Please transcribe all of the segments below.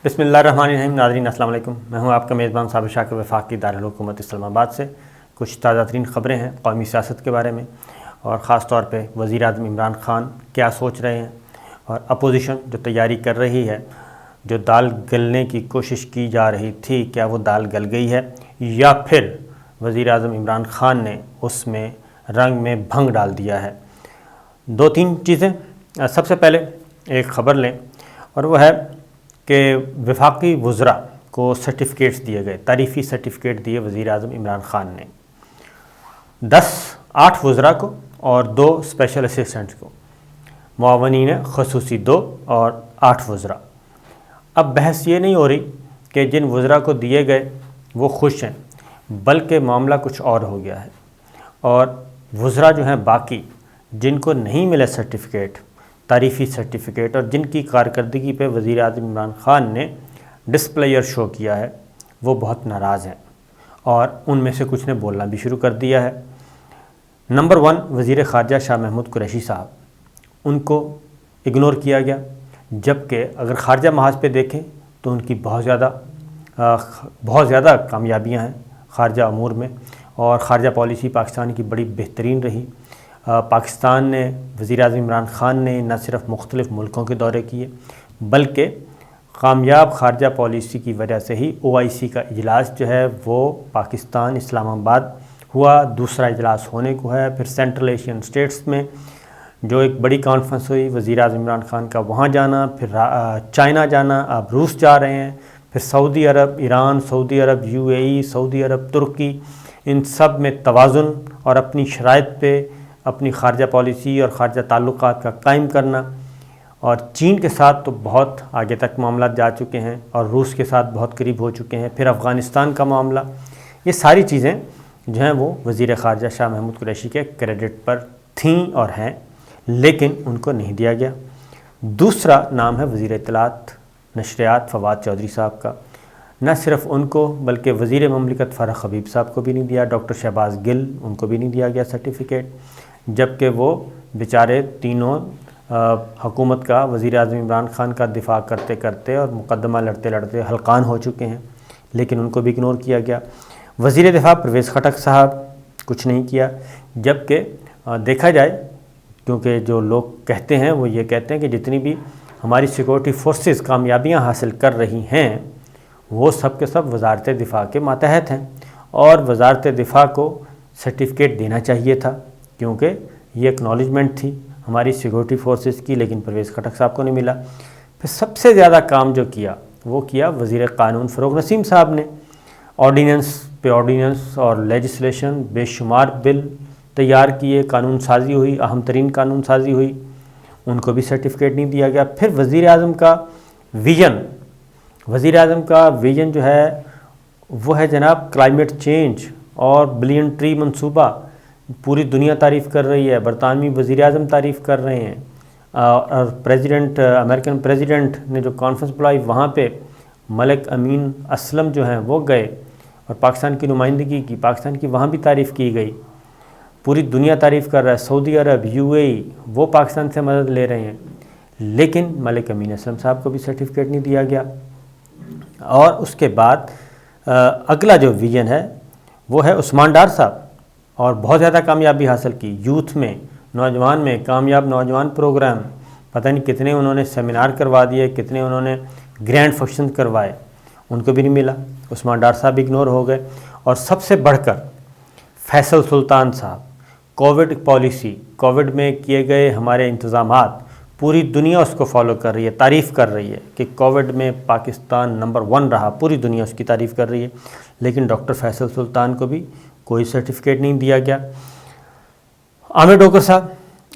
بسم اللہ الرحمن الرحیم. ناظرین السلام علیکم. میں ہوں آپ کا میزبان صابر شاکر وفاقی دارالحکومت اسلام آباد سے. کچھ تازہ ترین خبریں ہیں قومی سیاست کے بارے میں، اور خاص طور پہ وزیر اعظم عمران خان کیا سوچ رہے ہیں، اور اپوزیشن جو تیاری کر رہی ہے، جو دال گلنے کی کوشش کی جا رہی تھی، کیا وہ دال گل گئی ہے یا پھر وزیر اعظم عمران خان نے اس میں رنگ میں بھنگ ڈال دیا ہے. دو تین چیزیں. سب سے پہلے ایک خبر لیں، اور وہ ہے کہ وفاقی وزراء کو سرٹیفکیٹس دیے گئے، تعریفی سرٹیفکیٹ دیے وزیر اعظم عمران خان نے. 8 وزراء کو اور 2 اسپیشل اسسٹنٹس کو، معاونین خصوصی 2 اور 8 وزراء. اب بحث یہ نہیں ہو رہی کہ جن وزراء کو دیے گئے وہ خوش ہیں، بلکہ معاملہ کچھ اور ہو گیا ہے. اور وزراء جو ہیں باقی جن کو نہیں ملے سرٹیفکیٹ، تعریفی سرٹیفکیٹ، اور جن کی کارکردگی پہ وزیر اعظم عمران خان نے ڈسپلیئر شو کیا ہے، وہ بہت ناراض ہیں، اور ان میں سے کچھ نے بولنا بھی شروع کر دیا ہے. نمبر 1 وزیر خارجہ شاہ محمود قریشی صاحب، ان کو اگنور کیا گیا، جبکہ اگر خارجہ محاذ پہ دیکھیں تو ان کی بہت زیادہ کامیابیاں ہیں خارجہ امور میں، اور خارجہ پالیسی پاکستان کی بڑی بہترین رہی. پاکستان نے، وزیر اعظم عمران خان نے نہ صرف مختلف ملکوں کے دورے کیے، بلکہ کامیاب خارجہ پالیسی کی وجہ سے ہی OIC کا اجلاس جو ہے وہ پاکستان اسلام آباد ہوا، دوسرا اجلاس ہونے کو ہے. پھر سینٹرل ایشین اسٹیٹس میں جو ایک بڑی کانفرنس ہوئی، وزیر اعظم عمران خان کا وہاں جانا، پھر چائنا جانا، اب روس جا رہے ہیں، پھر سعودی عرب، ایران، سعودی عرب، UAE، سعودی عرب، ترکی، ان سب میں توازن اور اپنی شرائط پہ اپنی خارجہ پالیسی اور خارجہ تعلقات کا قائم کرنا. اور چین کے ساتھ تو بہت آگے تک معاملات جا چکے ہیں، اور روس کے ساتھ بہت قریب ہو چکے ہیں. پھر افغانستان کا معاملہ، یہ ساری چیزیں جو ہیں وہ وزیر خارجہ شاہ محمود قریشی کے کریڈٹ پر تھیں اور ہیں، لیکن ان کو نہیں دیا گیا. دوسرا نام ہے وزیر اطلاعات نشریات فواد چودھری صاحب کا. نہ صرف ان کو بلکہ وزیر مملکت فرح حبیب صاحب کو بھی نہیں دیا، ڈاکٹر شہباز گل، ان کو بھی نہیں دیا گیا سرٹیفکیٹ، جبکہ وہ بیچارے تینوں حکومت کا، وزیر اعظم عمران خان کا دفاع کرتے کرتے اور مقدمہ لڑتے لڑتے ہلکان ہو چکے ہیں، لیکن ان کو بھی اگنور کیا گیا. وزیر دفاع پرویز خٹک صاحب کچھ نہیں کیا، جبکہ دیکھا جائے، کیونکہ جو لوگ کہتے ہیں وہ یہ کہتے ہیں کہ جتنی بھی ہماری سیکورٹی فورسز کامیابیاں حاصل کر رہی ہیں وہ سب کے سب وزارت دفاع کے ماتحت ہیں، اور وزارت دفاع کو سرٹیفکیٹ دینا چاہیے تھا، کیونکہ یہ اکنالجمنٹ تھی ہماری سیکورٹی فورسز کی، لیکن پرویز خٹک صاحب کو نہیں ملا. پھر سب سے زیادہ کام جو کیا وہ کیا وزیر قانون فروغ نسیم صاحب نے. آرڈیننس پہ آرڈیننس اور لیجسلیشن، بے شمار بل تیار کیے، قانون سازی ہوئی، اہم ترین قانون سازی ہوئی، ان کو بھی سرٹیفکیٹ نہیں دیا گیا. پھر وزیر اعظم کا ویژن جو ہے وہ ہے جناب کلائمیٹ چینج اور بلین ٹری منصوبہ. پوری دنیا تعریف کر رہی ہے، برطانوی وزیر اعظم تعریف کر رہے ہیں، اور امریکن پریزیڈنٹ نے جو کانفرنس بلائی وہاں پہ ملک امین اسلم جو ہیں وہ گئے اور پاکستان کی نمائندگی کی، پاکستان کی وہاں بھی تعریف کی گئی. پوری دنیا تعریف کر رہا ہے. سعودی عرب، UAE وہ پاکستان سے مدد لے رہے ہیں، لیکن ملک امین اسلم صاحب کو بھی سرٹیفکیٹ نہیں دیا گیا. اور اس کے بعد اگلا جو ویژن ہے وہ ہے عثمان ڈار صاحب، اور بہت زیادہ کامیابی حاصل کی یوتھ میں، نوجوان میں، کامیاب نوجوان پروگرام، پتہ نہیں کتنے انہوں نے سیمینار کروا دیے، کتنے انہوں نے گرینڈ فنکشن کروائے، ان کو بھی نہیں ملا. عثمان ڈار صاحب اگنور ہو گئے. اور سب سے بڑھ کر فیصل سلطان صاحب، کووڈ پالیسی، کووڈ میں کیے گئے ہمارے انتظامات، پوری دنیا اس کو فالو کر رہی ہے، تعریف کر رہی ہے کہ کووڈ میں پاکستان نمبر 1 رہا، پوری دنیا اس کی تعریف کر رہی ہے، لیکن ڈاکٹر فیصل سلطان کو بھی کوئی سرٹیفکیٹ نہیں دیا گیا. عامر ڈوگر صاحب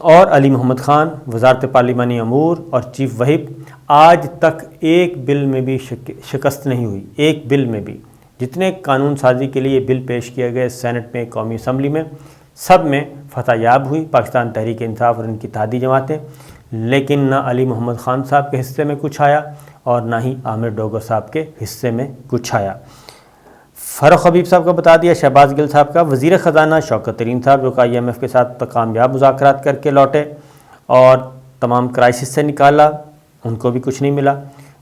اور علی محمد خان، وزارت پارلیمانی امور اور چیف وہپ، آج تک ایک بل میں بھی شکست نہیں ہوئی. ایک بل میں بھی، جتنے قانون سازی کے لیے بل پیش کیے گئے سینٹ میں، قومی اسمبلی میں، سب میں فتح یاب ہوئی پاکستان تحریک انصاف اور ان کی اتحادی جماعتیں، لیکن نہ علی محمد خان صاحب کے حصے میں کچھ آیا اور نہ ہی عامر ڈوگر صاحب کے حصے میں کچھ آیا. فرح حبیب صاحب کا بتا دیا. شہباز گل صاحب کا. وزیر خزانہ شوکت ترین صاحب جو کہ IMF کے ساتھ کامیاب مذاکرات کر کے لوٹے اور تمام کرائسس سے نکالا، ان کو بھی کچھ نہیں ملا.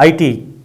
IT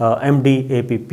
MD APP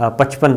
55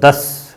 10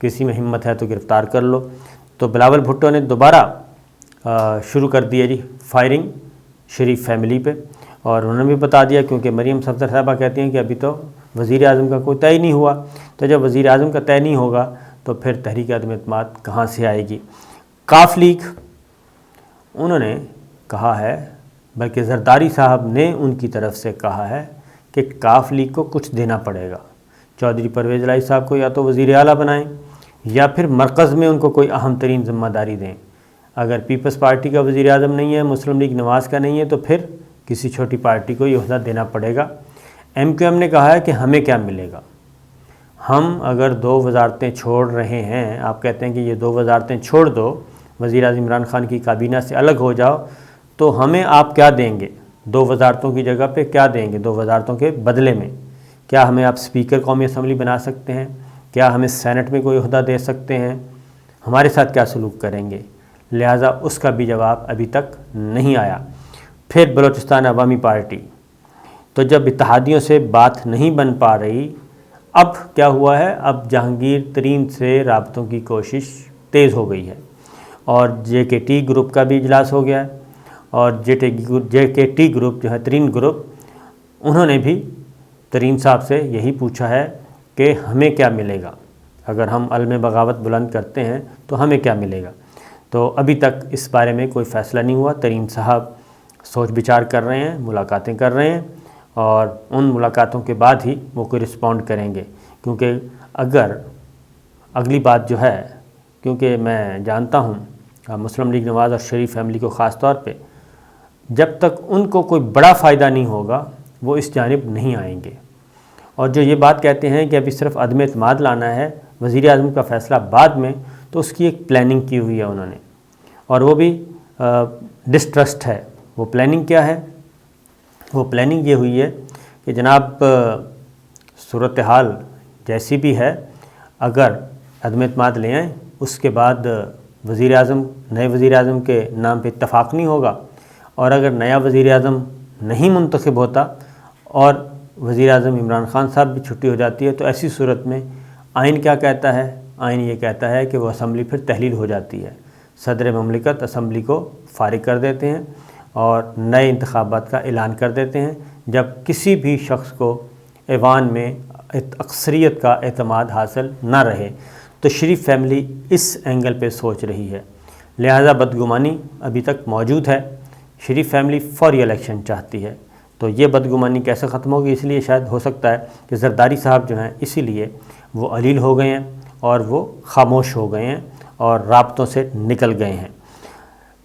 کسی میں ہمت ہے تو گرفتار کر لو۔ تو بلاول بھٹو نے دوبارہ شروع کر دیا جی فائرنگ شریف فیملی پہ، اور انہوں نے بھی بتا دیا، کیونکہ مریم صفدر صاحبہ کہتی ہیں کہ ابھی تو وزیر اعظم کا کوئی طے ہی نہیں ہوا، تو جب وزیر اعظم کا طے نہیں ہوگا تو پھر تحریک عدم اعتماد کہاں سے آئے گی۔ کاف لیگ انہوں نے کہا ہے، بلکہ زرداری صاحب نے ان کی طرف سے کہا ہے کہ کاف لیگ کو کچھ دینا پڑے گا، چودھری پرویز الہی صاحب کو یا تو وزیر اعلیٰ بنائیں یا پھر مرکز میں ان کو کوئی اہم ترین ذمہ داری دیں۔ اگر پیپلز پارٹی کا وزیر اعظم نہیں ہے، مسلم لیگ نواز کا نہیں ہے، تو پھر کسی چھوٹی پارٹی کو یہ عہدہ دینا پڑے گا۔ ایم کیو ایم نے کہا ہے کہ ہمیں کیا ملے گا، ہم اگر 2 وزارتیں چھوڑ رہے ہیں، آپ کہتے ہیں کہ یہ 2 وزارتیں چھوڑ دو، وزیر اعظم عمران خان کی کابینہ سے الگ ہو جاؤ، تو ہمیں آپ کیا دیں گے؟ 2 وزارتوں کی جگہ پہ کیا دیں گے؟ 2 وزارتوں کے بدلے میں کیا ہمیں آپ سپیکر قومی اسمبلی بنا سکتے ہیں؟ کیا ہمیں سینٹ میں کوئی عہدہ دے سکتے ہیں؟ ہمارے ساتھ کیا سلوک کریں گے؟ لہٰذا اس کا بھی جواب ابھی تک نہیں آیا۔ پھر بلوچستان عوامی پارٹی، تو جب اتحادیوں سے بات نہیں بن پا رہی، اب کیا ہوا ہے؟ اب جہانگیر ترین سے رابطوں کی کوشش تیز ہو گئی ہے، اور جے کے ٹی گروپ کا بھی اجلاس ہو گیا ہے، اور جے کے ٹی گروپ جو ہے ترین گروپ، انہوں نے بھی ترین صاحب سے یہی پوچھا ہے کہ ہمیں کیا ملے گا، اگر ہم علم بغاوت بلند کرتے ہیں تو ہمیں کیا ملے گا۔ تو ابھی تک اس بارے میں کوئی فیصلہ نہیں ہوا۔ ترین صاحب سوچ بچار کر رہے ہیں، ملاقاتیں کر رہے ہیں، اور ان ملاقاتوں کے بعد ہی وہ کوئی رسپونڈ کریں گے، کیونکہ اگر اگلی بات جو ہے، کیونکہ میں جانتا ہوں مسلم لیگ نواز اور شریف فیملی کو خاص طور پہ، جب تک ان کو کوئی بڑا فائدہ نہیں ہوگا وہ اس جانب نہیں آئیں گے۔ اور جو یہ بات کہتے ہیں کہ ابھی صرف عدم اعتماد لانا ہے، وزیر اعظم کا فیصلہ بعد میں، تو اس کی ایک پلاننگ کی ہوئی ہے انہوں نے، اور وہ بھی ڈسٹرسٹ ہے۔ وہ پلاننگ کیا ہے؟ وہ پلاننگ یہ ہوئی ہے کہ جناب صورتحال جیسی بھی ہے، اگر عدم اعتماد لے آئیں، اس کے بعد نئے وزیر اعظم کے نام پہ اتفاق نہیں ہوگا، اور اگر نیا وزیر اعظم نہیں منتخب ہوتا اور وزیر اعظم عمران خان صاحب بھی چھٹی ہو جاتی ہے، تو ایسی صورت میں آئین کیا کہتا ہے؟ آئین یہ کہتا ہے کہ وہ اسمبلی پھر تحلیل ہو جاتی ہے، صدر مملکت اسمبلی کو فارغ کر دیتے ہیں اور نئے انتخابات کا اعلان کر دیتے ہیں، جب کسی بھی شخص کو ایوان میں اکثریت کا اعتماد حاصل نہ رہے۔ تو شریف فیملی اس اینگل پہ سوچ رہی ہے، لہذا بدگمانی ابھی تک موجود ہے۔ شریف فیملی فوری الیکشن چاہتی ہے، تو یہ بدگمانی کیسے ختم ہوگی؟ اس لیے شاید ہو سکتا ہے کہ زرداری صاحب جو ہیں اسی لیے وہ علیل ہو گئے ہیں اور وہ خاموش ہو گئے ہیں اور رابطوں سے نکل گئے ہیں۔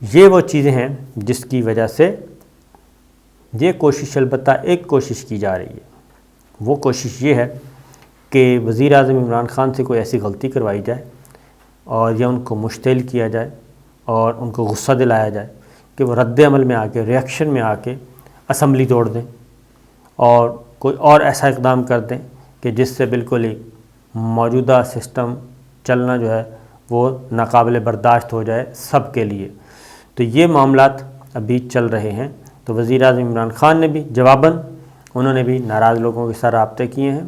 یہ وہ چیزیں ہیں جس کی وجہ سے یہ کوشش، البتہ ایک کوشش کی جا رہی ہے، وہ کوشش یہ ہے کہ وزیر اعظم عمران خان سے کوئی ایسی غلطی کروائی جائے اور یا ان کو مشتعل کیا جائے اور ان کو غصہ دلایا جائے کہ وہ رد عمل میں آ کے، ریئیکشن میں آ کے اسمبلی توڑ دیں اور کوئی اور ایسا اقدام کر دیں کہ جس سے بالکل ہی موجودہ سسٹم چلنا جو ہے وہ ناقابل برداشت ہو جائے سب کے لیے۔ تو یہ معاملات ابھی چل رہے ہیں۔ تو وزیر اعظم عمران خان نے بھی جواباً انہوں نے بھی ناراض لوگوں کے ساتھ رابطے کیے ہیں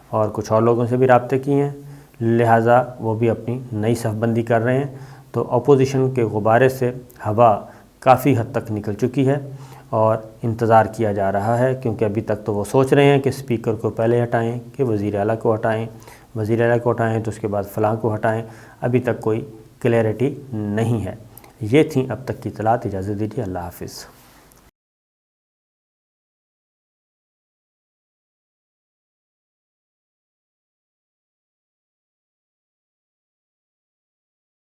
اور کچھ اور لوگوں سے بھی رابطے کیے ہیں، لہٰذا وہ بھی اپنی نئی صف بندی کر رہے ہیں۔ تو اپوزیشن کے غبارے سے ہوا کافی حد تک نکل چکی ہے اور انتظار کیا جا رہا ہے، کیونکہ ابھی تک تو وہ سوچ رہے ہیں کہ اسپیکر کو پہلے ہٹائیں کہ وزیر اعلیٰ کو ہٹائیں، وزیر اعلیٰ کو ہٹائیں تو اس کے بعد فلاں کو ہٹائیں، ابھی تک کوئی کلیئرٹی نہیں ہے۔ یہ تھیں اب تک کی اطلاعات، اجازت دیجیے، اللہ حافظ۔